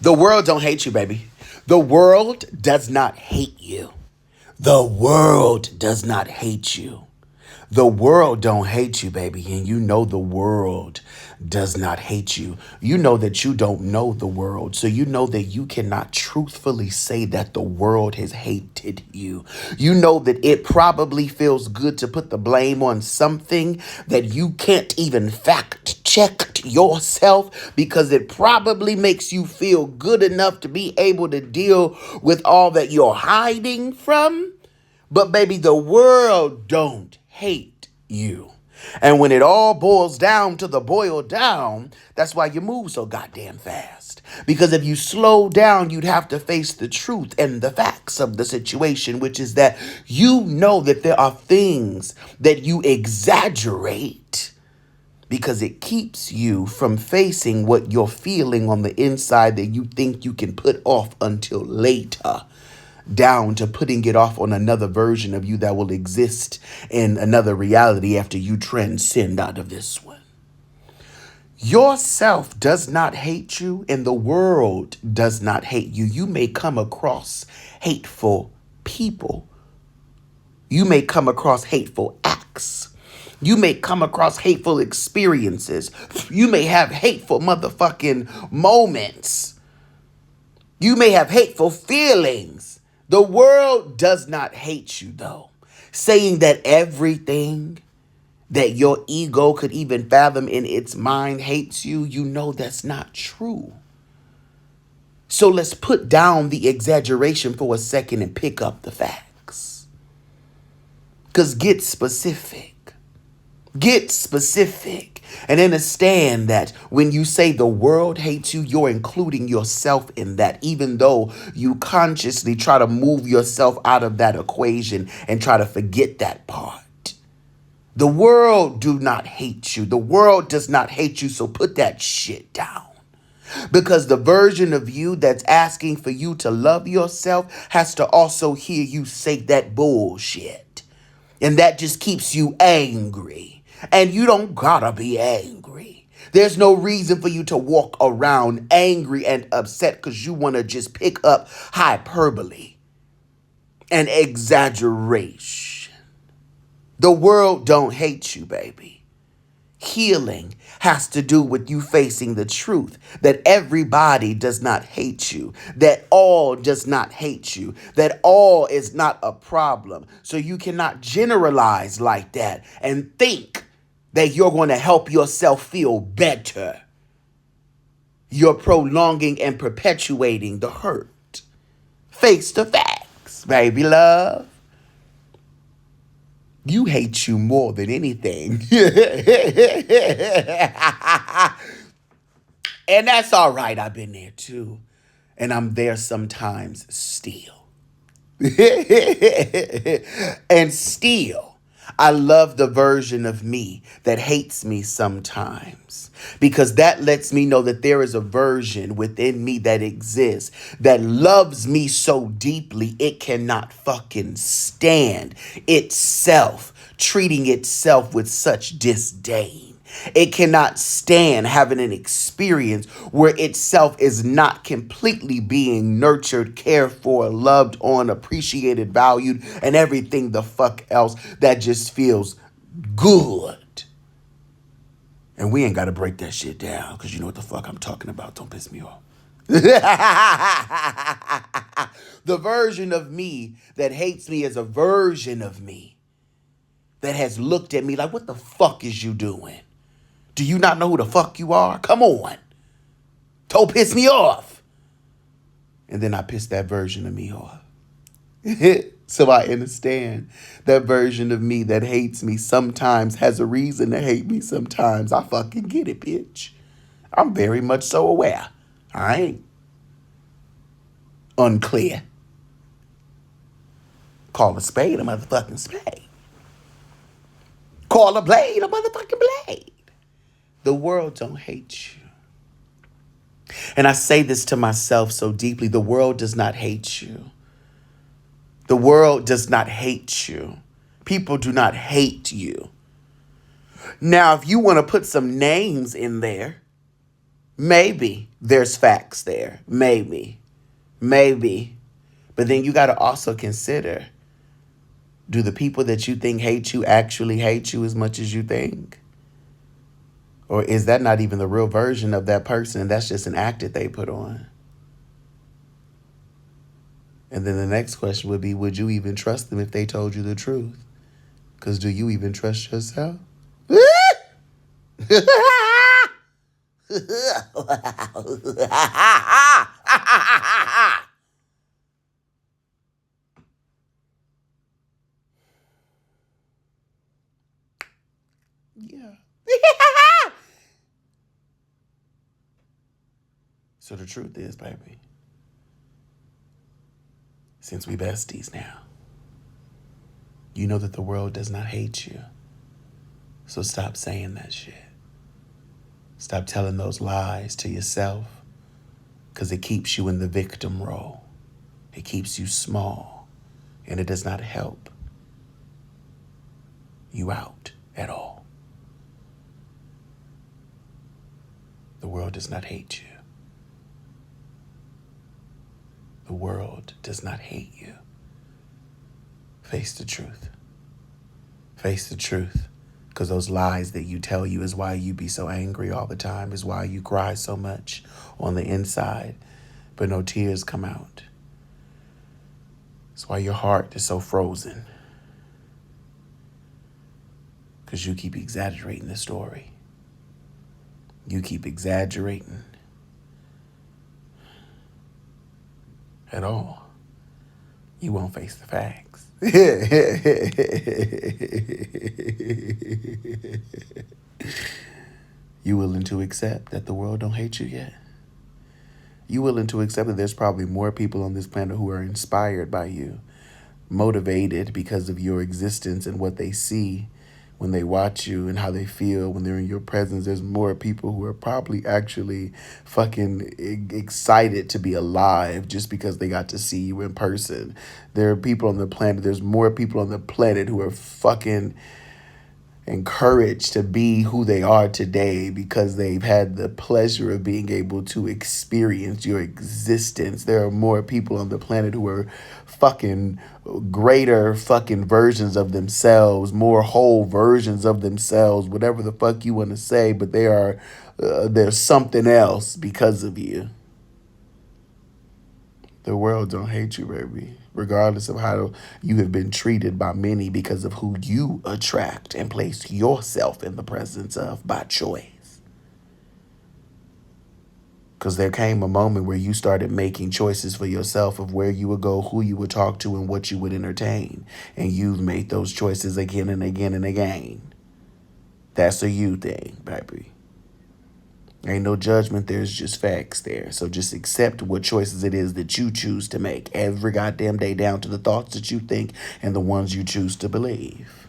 The world don't hate you, baby. The world does not hate you. The world does not hate you. The world don't hate you, baby, and you know the world does not hate you. You know that you don't know the world, so you know that you cannot truthfully say that the world has hated you. You know that it probably feels good to put the blame on something that you can't even fact check yourself, because it probably makes you feel good enough to be able to deal with all that you're hiding from. But baby, the world don't hate you. And when it all boils down to the boil down, that's why you move so goddamn fast. Because if you slow down, you'd have to face the truth and the facts of the situation, which is that you know that there are things that you exaggerate because it keeps you from facing what you're feeling on the inside that you think you can put off until later, down to putting it off on another version of you that will exist in another reality after you transcend out of this one. Yourself does not hate you, and the world does not hate you. You may come across hateful people. You may come across hateful acts. You may come across hateful experiences. You may have hateful motherfucking moments. You may have hateful feelings. The world does not hate you, though. Saying that everything that your ego could even fathom in its mind hates you, you know that's not true. So let's put down the exaggeration for a second and pick up the facts. Because get specific. Get specific and understand that when you say the world hates you, you're including yourself in that, even though you consciously try to move yourself out of that equation and try to forget that part. The world do not hate you. The world does not hate you, so put that shit down. Because the version of you that's asking for you to love yourself has to also hear you say that bullshit. And that just keeps you angry. And you don't gotta be angry. There's no reason for you to walk around angry and upset because you want to just pick up hyperbole and exaggeration. The world don't hate you, baby. Healing has to do with you facing the truth that everybody does not hate you, that all does not hate you, that all is not a problem. So you cannot generalize like that and think that you're going to help yourself feel better. You're prolonging and perpetuating the hurt. Face the facts, baby love. You hate you more than anything. And that's all right. I've been there too. And I'm there sometimes still. And still, I love the version of me that hates me sometimes, because that lets me know that there is a version within me that exists that loves me so deeply it cannot fucking stand itself treating itself with such disdain. It cannot stand having an experience where itself is not completely being nurtured, cared for, loved on, appreciated, valued, and everything the fuck else that just feels good. And we ain't got to break that shit down because you know what the fuck I'm talking about. Don't piss me off. The version of me that hates me is a version of me that has looked at me like, what the fuck is you doing? Do you not know who the fuck you are? Come on. Don't piss me off. And then I piss that version of me off. So I understand that version of me that hates me sometimes has a reason to hate me sometimes. I fucking get it, bitch. I'm very much so aware. I ain't unclear. Call a spade a motherfucking spade. Call a blade a motherfucking blade. The world don't hate you. And I say this to myself so deeply. The world does not hate you. The world does not hate you. People do not hate you. Now, if you want to put some names in there, Maybe there's facts there. Maybe. Maybe. But then you got to also consider, do the people that you think hate you actually hate you as much as you think? Or is that not even the real version of that person? That's just an act that they put on. And then the next question would be, would you even trust them if they told you the truth? Because do you even trust yourself? Yeah. So the truth is, baby, since we besties now, you know that the world does not hate you. So stop saying that shit. Stop telling those lies to yourself, because it keeps you in the victim role. It keeps you small, and it does not help you out at all. The world does not hate you. The world does not hate you. Face the truth. Face the truth. Because those lies that you tell you is why you be so angry all the time, is why you cry so much on the inside, but no tears come out. It's why your heart is so frozen. Because you keep exaggerating the story. You keep exaggerating at all. You won't face the facts. You willing to accept that the world don't hate you yet? You willing to accept that there's probably more people on this planet who are inspired by you, motivated because of your existence and what they see when they watch you and how they feel when they're in your presence? There's more people who are probably actually fucking excited to be alive just because they got to see you in person. There are people on the planet, there's more people on the planet who are fucking encouraged to be who they are today because they've had the pleasure of being able to experience your existence. There are more people on the planet who are fucking greater fucking versions of themselves, more whole versions of themselves, whatever the fuck you want to say, but they are there's something else because of you. The world don't hate you, baby, regardless of how you have been treated by many because of who you attract and place yourself in the presence of by choice. Because there came a moment where you started making choices for yourself of where you would go, who you would talk to, and what you would entertain. And you've made those choices again and again and again. That's a you thing, baby. Ain't no judgment, there's just facts there. So just accept what choices it is that you choose to make every goddamn day, down to the thoughts that you think and the ones you choose to believe.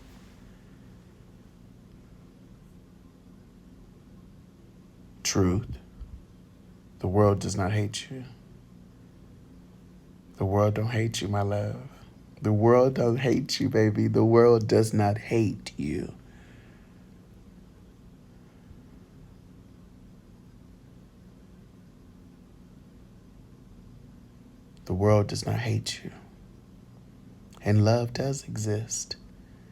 Truth. The world does not hate you. The world don't hate you, my love. The world don't hate you, baby. The world does not hate you. The world does not hate you. And love does exist.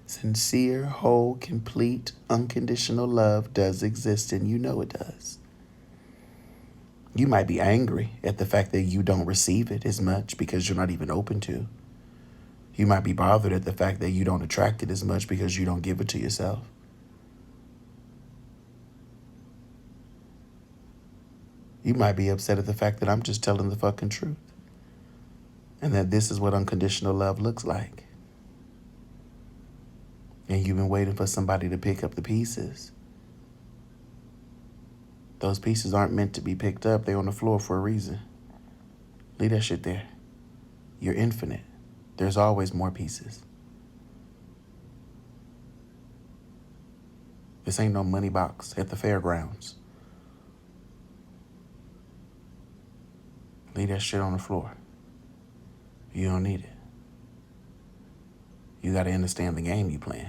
Sincere, whole, complete, unconditional love does exist, and you know it does. You might be angry at the fact that you don't receive it as much because you're not even open to. You might be bothered at the fact that you don't attract it as much because you don't give it to yourself. You might be upset at the fact that I'm just telling the fucking truth. And that this is what unconditional love looks like. And you've been waiting for somebody to pick up the pieces. Those pieces aren't meant to be picked up. They're on the floor for a reason. Leave that shit there. You're infinite. There's always more pieces. This ain't no money box at the fairgrounds. Leave that shit on the floor. You don't need it. You got to understand the game you playing.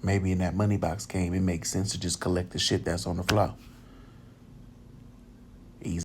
Maybe in that money box game, it makes sense to just collect the shit that's on the floor.